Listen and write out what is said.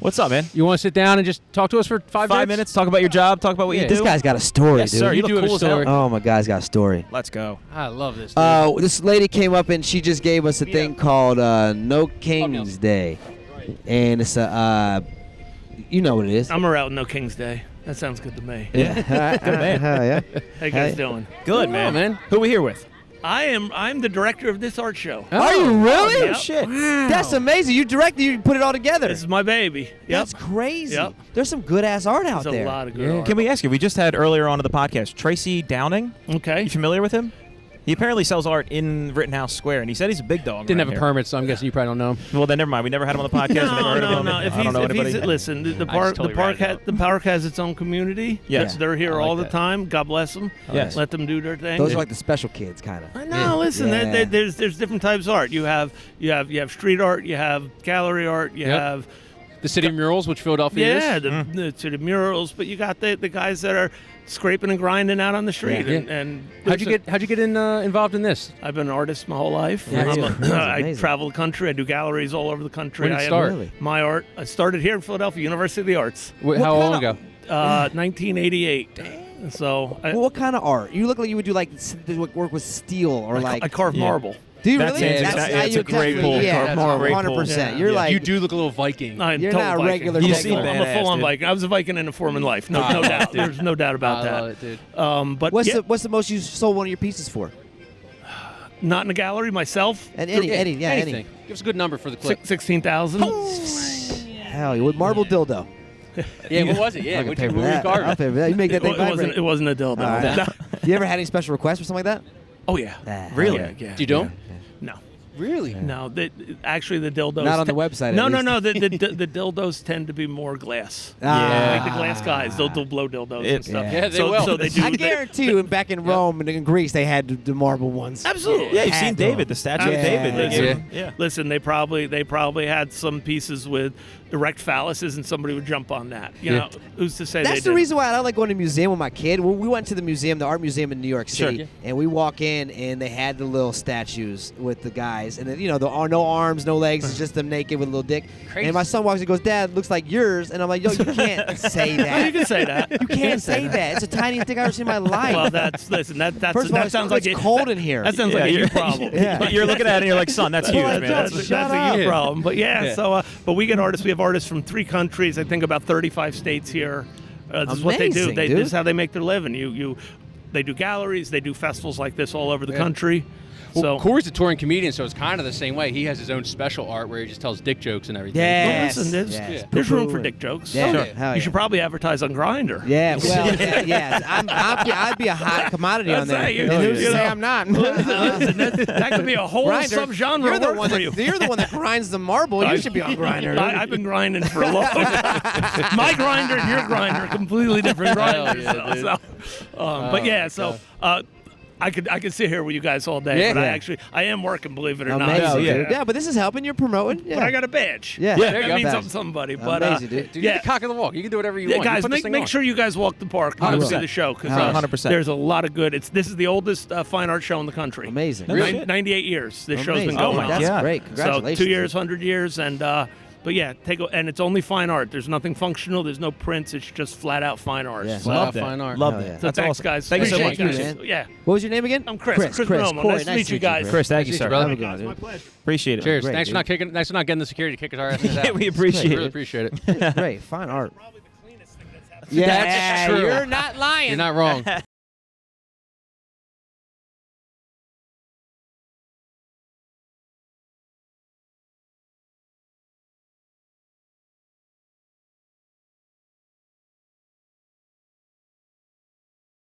What's up, man? You want to sit down and just talk to us for 5 minutes? 5 minutes, talk about your job, talk about what you do. This guy's got a story, Yes, dude. sir. You You do look have a cool as hell. story. Oh, my guy's got a story. Let's go. I love this. Dude. This lady came up and she just gave us a thing called No King's Day. And it's you know what it is. I'm around No King's Day. That sounds good to me. Yeah. Good man. How you guys doing? Good, man. Who are we here with? I'm the director of this art show. Are you really? Yep. Shit. That's amazing. You directed, you put it all together. This is my baby. Yep. That's crazy. Yep. There's some good-ass art out There's there. a lot of good art. Can we ask you? We just had earlier on in the podcast Tracy Downing. Okay. You familiar with him? He apparently sells art in Rittenhouse Square, and he said he's a big dog. Didn't have around a here. permit, so I'm guessing you probably don't know him. Well, then never mind. We never had him on the podcast. We never heard of him. No. If I don't know anybody. listen, the just park, totally the park has its own community. Yes. They're here I like all the that. time. God bless them. Yes. Let them do their thing. Those are like the special kids, kind of. I know. Listen, Yeah. there's different types of art. You have street art. You have gallery art. You Yep. have The City of Murals, which Philadelphia yeah, is. the murals. But you got the guys that are scraping and grinding out on the street. Yeah. And How'd you get involved in this? I've been an artist my whole life. Yeah, I'm yeah. That's I amazing. travel the country. I do galleries all over the country. When did you I start? Really? My art. I started here in Philadelphia, University of the Arts, How long ago? 1988. So Well, what kind of art? You look like you would do like work with steel or like. I carve Yeah. marble. Do you That's really? it. That's It's how a great you pull. technically- Yeah, That's a great 100%. pull. You're Yeah. like You do look a little Viking. I'm You're total not a Viking. regular You Viking. seem I'm a badass, full-on dude. Viking. I was a Viking in a form in life. No I love doubt. it, dude. There's no doubt about I that. love it, dude. But What's yeah, the most you sold one of your pieces for? not in a gallery myself. And any. Anything. Give us a good number for the clip. 16,000. Hell, you with marble dildo. Yeah, what was it? Yeah, I can what pay you for that. carve I'll it? pay for that. You make that thing It wasn't a dildo. All right. You ever had any special requests or something like that? Oh yeah. Really? Yeah. Do you do 'em? No. Really? No, actually the dildos. Not on the website, at No. least. The dildos tend to be more glass. Ah. Like the glass guys, they'll blow dildos and It's- stuff. Yeah, they so, will. So they do. I guarantee you, back in Rome and in Greece, they had the marble ones. Absolutely. Yeah, you've seen Had David, them. the statue Yeah. of David. They Listen, gave him- yeah. listen, they probably had some pieces with erect phalluses, and somebody would jump on that. You know, who's to say That's they the didn't? reason why I don't like going to a museum with my kid. We went to the museum, the art museum in New York City, Sure. and we walk in, and they had the little statues with the guys, and then, there are no arms, no legs, it's just them naked with a little dick. Crazy. And my son walks and goes, "Dad, looks like yours," and I'm like, "Yo, you can't say No, that. you can say that. You can't say that. It's the tiniest thing I've ever seen in my life." Well, that's First of all, that sounds like it's cold in here. That sounds like a you problem. Yeah. You're looking at it and you're like, son, that's huge, Well, man. that's- That's- Shut That's a you up. problem. But Yeah. so but we get artists. We have artists from 3 countries. I think about 35 states here. This is what they do. Amazing, dude. This is how they make their living. They do galleries. They do festivals like this all over the country. Well, So Corey's a touring comedian, so it's kind of the same way. He has his own special art where he just tells dick jokes and everything. Yes. listen, Yes. there's room for Poo-poo. dick jokes. Yeah, So hell you yeah. should probably advertise on Grindr. Yeah, well, yeah. I'd be a hot commodity on That's there. right, you- And who's you to say know. I'm not? Listen, that could be a whole Grindr, subgenre you're of the work one for you. you're the one that grinds the marble. You should be on Grindr. I've been grinding for a long time. My grinder and your grinder are completely different grinders. yeah, dude. But yeah, so I could sit here with you guys all day, Yeah. but Yeah. I am working, believe it or Amazing, not. yeah. dude. Yeah, but this is helping. You're promoting. Yeah. But I got a badge. Yeah. that There you go. means Badge. something to somebody. But Amazing, dude. Dude, yeah. you're the cock of the walk. You can do whatever you Yeah, want. You guys, put this thing make on. sure you guys walk the park. Come see 100%. the show because 100%. there's a lot of good. This is the oldest fine art show in the country. Amazing. Really? 98 years. This show's Amazing. been going my on. That's God. great. So Congratulations. 2 years, 100 years, and but yeah, and it's only fine art. There's nothing functional. There's no prints. It's just flat out fine art. Yeah. So, Wow, Love that. fine art. Love Hell that. yeah. so That's thanks, awesome. guys. Thank you so much. Appreciate Thank you, guys. man. Yeah. What was your name again? I'm Chris. Chris Momo. Corey, Nice to meet you guys. Chris, thank you, Nice to sir. meet you, brother. Have a good one, My dude. pleasure. Appreciate it. Cheers. Great, Thanks dude. for not getting the security kickers our asses Yeah, out. we appreciate Really it. appreciate it. Great. Fine art. Probably the cleanest thing that's happened. Yeah, That's true. You're not lying. You're not wrong.